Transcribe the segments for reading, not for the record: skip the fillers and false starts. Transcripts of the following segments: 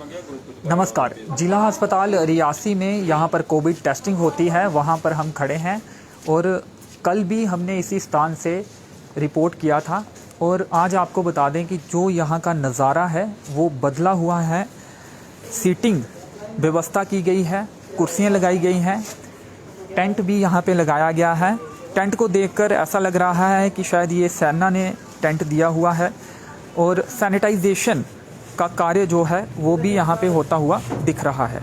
नमस्कार। जिला अस्पताल रियासी में यहाँ पर कोविड टेस्टिंग होती है, वहाँ पर हम खड़े हैं और कल भी हमने इसी स्थान से रिपोर्ट किया था। और आज आपको बता दें कि जो यहाँ का नज़ारा है वो बदला हुआ है। सीटिंग व्यवस्था की गई है, कुर्सियाँ लगाई गई हैं, टेंट भी यहाँ पे लगाया गया है। टेंट को देखकर ऐसा लग रहा है कि शायद ये सेना ने टेंट दिया हुआ है और सैनिटाइजेशन का कार्य जो है वो भी यहाँ पे होता हुआ दिख रहा है।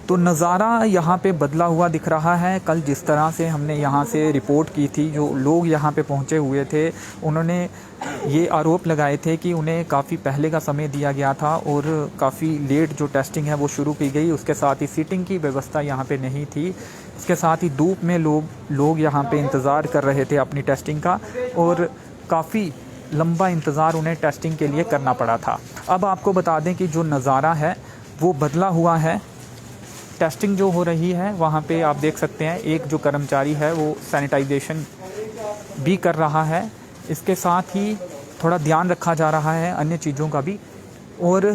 तो नज़ारा यहाँ पे बदला हुआ दिख रहा है। कल जिस तरह से हमने यहाँ से रिपोर्ट की थी, जो लोग यहाँ पे पहुँचे हुए थे उन्होंने ये आरोप लगाए थे कि उन्हें काफ़ी पहले का समय दिया गया था और काफ़ी लेट जो टेस्टिंग है वो शुरू की गई। उसके साथ ही सीटिंग की व्यवस्था यहाँ पे नहीं थी। इसके साथ ही धूप में लोग यहाँ पे इंतज़ार कर रहे थे अपनी टेस्टिंग का और काफ़ी लंबा इंतज़ार उन्हें टेस्टिंग के लिए करना पड़ा था। अब आपको बता दें कि जो नज़ारा है वो बदला हुआ है। टेस्टिंग जो हो रही है वहाँ पे आप देख सकते हैं, एक जो कर्मचारी है वो सैनिटाइजेशन भी कर रहा है। इसके साथ ही थोड़ा ध्यान रखा जा रहा है अन्य चीज़ों का भी, और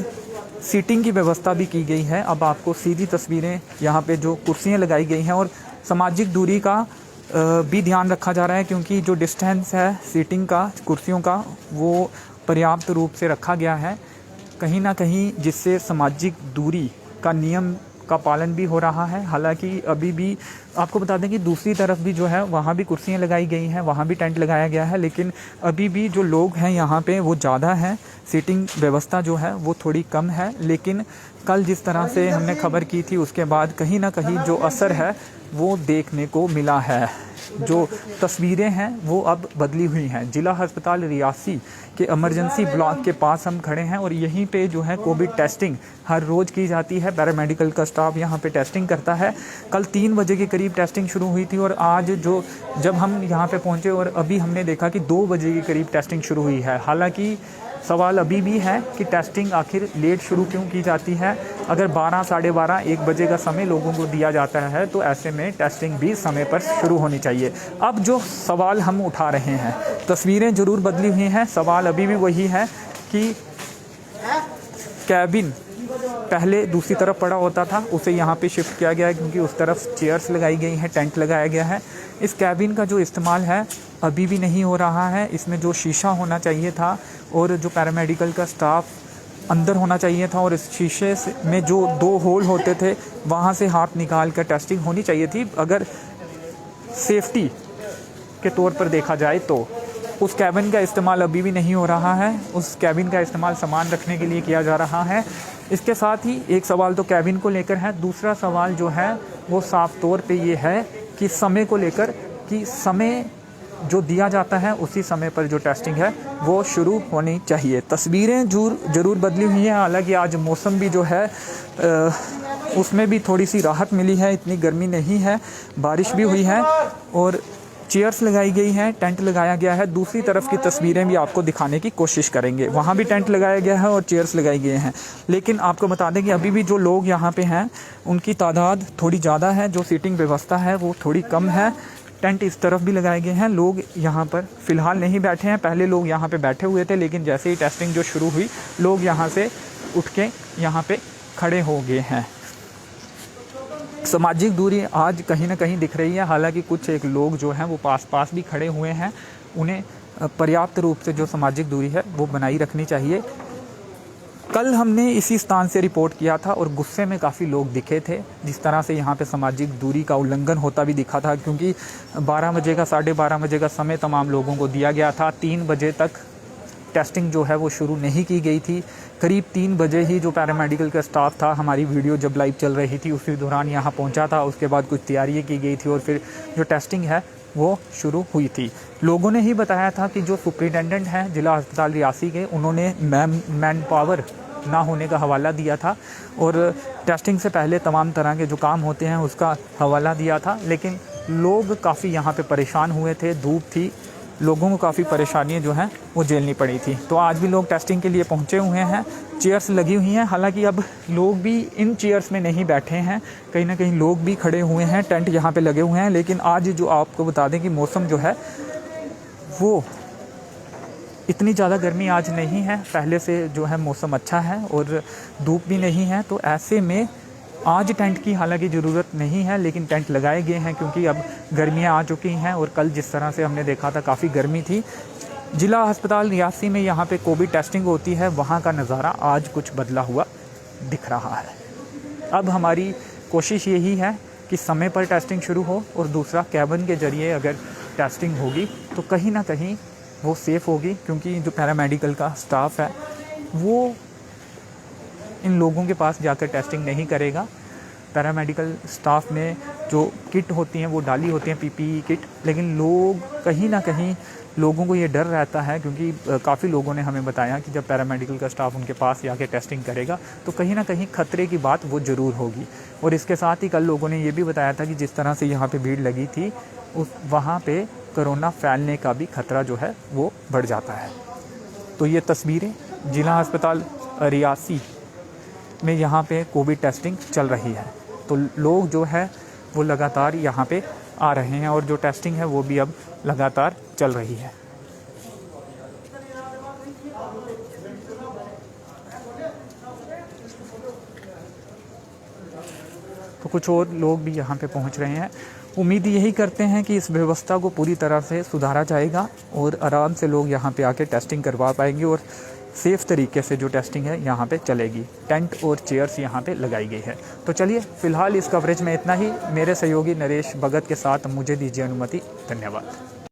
सीटिंग की व्यवस्था भी की गई है। अब आपको सीधी तस्वीरें यहाँ पे जो कुर्सियाँ लगाई गई हैं और सामाजिक दूरी का भी ध्यान रखा जा रहा है, क्योंकि जो डिस्टेंस है सीटिंग का, कुर्सियों का, वो पर्याप्त रूप से रखा गया है कहीं ना कहीं, जिससे सामाजिक दूरी का नियम का पालन भी हो रहा है। हालांकि अभी भी आपको बता दें कि दूसरी तरफ भी जो है वहाँ भी कुर्सियाँ लगाई गई हैं, वहाँ भी टेंट लगाया गया है, लेकिन अभी भी जो लोग हैं यहाँ पे वो ज़्यादा हैं। सीटिंग व्यवस्था जो है वो थोड़ी कम है, लेकिन कल जिस तरह से हमने खबर की थी उसके बाद कहीं ना कहीं जो असर है वो देखने को मिला है। जो तस्वीरें हैं वो अब बदली हुई हैं। जिला अस्पताल रियासी के इमरजेंसी ब्लॉक के पास हम खड़े हैं और यहीं पे जो है कोविड टेस्टिंग हर रोज़ की जाती है। पैरामेडिकल का स्टाफ यहाँ पे टेस्टिंग करता है। कल 3 बजे के करीब टेस्टिंग शुरू हुई थी और आज जब हम यहाँ पे पहुँचे और अभी हमने देखा कि 2 बजे के करीब टेस्टिंग शुरू हुई है। हालांकि सवाल अभी भी है कि टेस्टिंग आखिर लेट शुरू क्यों की जाती है। अगर 12, साढ़े 12, 1 बजे का समय लोगों को दिया जाता है तो ऐसे में टेस्टिंग भी समय पर शुरू होनी चाहिए। अब जो सवाल हम उठा रहे हैं, तस्वीरें ज़रूर बदली हुई हैं, सवाल अभी भी वही है कि कैबिन पहले दूसरी तरफ पड़ा होता था, उसे यहाँ पे शिफ्ट किया गया है क्योंकि उस तरफ चेयर्स लगाई गई हैं, टेंट लगाया गया है। इस कैबिन का जो इस्तेमाल है अभी भी नहीं हो रहा है। इसमें जो शीशा होना चाहिए था और जो पैरामेडिकल का स्टाफ अंदर होना चाहिए था, और इस शीशे में जो 2 होल होते थे वहाँ से हाथ निकाल कर टेस्टिंग होनी चाहिए थी। अगर सेफ्टी के तौर पर देखा जाए तो उस कैबिन का इस्तेमाल अभी भी नहीं हो रहा है। उस कैबिन का इस्तेमाल सामान रखने के लिए किया जा रहा है। इसके साथ ही एक सवाल तो कैबिन को लेकर है, दूसरा सवाल जो है वो साफ तौर पे ये है कि समय को लेकर, कि समय जो दिया जाता है उसी समय पर जो टेस्टिंग है वो शुरू होनी चाहिए। तस्वीरें ज़रूर बदली हुई हैं। हालांकि आज मौसम भी जो है उसमें भी थोड़ी सी राहत मिली है, इतनी गर्मी नहीं है, बारिश भी हुई है और चेयर्स लगाई गई हैं, टेंट लगाया गया है। दूसरी तरफ की तस्वीरें भी आपको दिखाने की कोशिश करेंगे। वहाँ भी टेंट लगाया गया है और चेयर्स लगाई गए हैं, लेकिन आपको बता दें कि अभी भी जो लोग यहाँ पे हैं उनकी तादाद थोड़ी ज़्यादा है, जो सीटिंग व्यवस्था है वो थोड़ी कम है। टेंट इस तरफ भी लगाए गए हैं। लोग यहाँ पर फ़िलहाल नहीं बैठे हैं, पहले लोग यहाँ पे बैठे हुए थे, लेकिन जैसे ही टेस्टिंग जो शुरू हुई लोग यहाँ से उठ के यहाँ पे खड़े हो गए हैं। सामाजिक दूरी आज कहीं ना कहीं दिख रही है। हालांकि कुछ एक लोग जो हैं वो पास भी खड़े हुए हैं, उन्हें पर्याप्त रूप से जो सामाजिक दूरी है वो बनाई रखनी चाहिए। कल हमने इसी स्थान से रिपोर्ट किया था और गुस्से में काफ़ी लोग दिखे थे, जिस तरह से यहाँ पे सामाजिक दूरी का उल्लंघन होता भी दिखा था, क्योंकि 12 बजे का, साढ़े 12 बजे का समय तमाम लोगों को दिया गया था। 3 बजे तक टेस्टिंग जो है वो शुरू नहीं की गई थी। करीब 3 बजे ही जो पैरामेडिकल का स्टाफ था, हमारी वीडियो जब लाइव चल रही थी उसी दौरान यहाँ पहुँचा था। उसके बाद कुछ तैयारियाँ की गई थी और फिर जो टेस्टिंग है वो शुरू हुई थी। लोगों ने ही बताया था कि जो सुपरिटेंडेंट हैं जिला अस्पताल रियासी के, उन्होंने मैन पावर ना होने का हवाला दिया था और टेस्टिंग से पहले तमाम तरह के जो काम होते हैं उसका हवाला दिया था। लेकिन लोग काफ़ी यहाँ पे परेशान हुए थे, धूप थी, लोगों को काफ़ी परेशानियाँ जो हैं वो झेलनी पड़ी थी। तो आज भी लोग टेस्टिंग के लिए पहुँचे हुए हैं, चेयर्स लगी हुई हैं। हालांकि अब लोग भी इन चेयर्स में नहीं बैठे हैं, कहीं ना कहीं लोग भी खड़े हुए हैं, टेंट यहाँ पे लगे हुए हैं। लेकिन आज जो आपको बता दें कि मौसम जो है वो इतनी ज़्यादा गर्मी आज नहीं है, पहले से जो है मौसम अच्छा है और धूप भी नहीं है। तो ऐसे में आज टेंट की हालांकि ज़रूरत नहीं है, लेकिन टेंट लगाए गए हैं क्योंकि अब गर्मियां आ चुकी हैं और कल जिस तरह से हमने देखा था काफ़ी गर्मी थी। जिला अस्पताल रियासी में यहाँ पे कोविड टेस्टिंग होती है, वहाँ का नज़ारा आज कुछ बदला हुआ दिख रहा है। अब हमारी कोशिश यही है कि समय पर टेस्टिंग शुरू हो और दूसरा कैबिन के ज़रिए अगर टेस्टिंग होगी तो कहीं ना कहीं वो सेफ़ होगी, क्योंकि जो पैरामेडिकल का स्टाफ है वो इन लोगों के पास जाकर टेस्टिंग नहीं करेगा। पैरामेडिकल स्टाफ ने जो किट होती हैं वो डाली होती हैं, पीपीई किट, लेकिन लोग कहीं ना कहीं लोगों को ये डर रहता है, क्योंकि काफ़ी लोगों ने हमें बताया कि जब पैरामेडिकल का स्टाफ उनके पास जाके टेस्टिंग करेगा तो कहीं ना कहीं खतरे की बात वो ज़रूर होगी। और इसके साथ ही कल लोगों ने ये भी बताया था कि जिस तरह से यहाँ पे भीड़ लगी थी वहाँ पे कोरोना फैलने का भी खतरा जो है वो बढ़ जाता है। तो ये तस्वीरें जिला अस्पताल रियासी में यहाँ पे कोविड टेस्टिंग चल रही है, तो लोग जो है वो लगातार यहाँ पे आ रहे हैं और जो टेस्टिंग है वो भी अब लगातार चल रही है। तो कुछ और लोग भी यहाँ पे पहुँच रहे हैं। उम्मीद यही करते हैं कि इस व्यवस्था को पूरी तरह से सुधारा जाएगा और आराम से लोग यहाँ पे आके टेस्टिंग करवा पाएंगे और सेफ़ तरीके से जो टेस्टिंग है यहाँ पे चलेगी। टेंट और चेयर्स यहाँ पे लगाई गई है। तो चलिए फ़िलहाल इस कवरेज में इतना ही। मेरे सहयोगी नरेश भगत के साथ मुझे दीजिए अनुमति। धन्यवाद।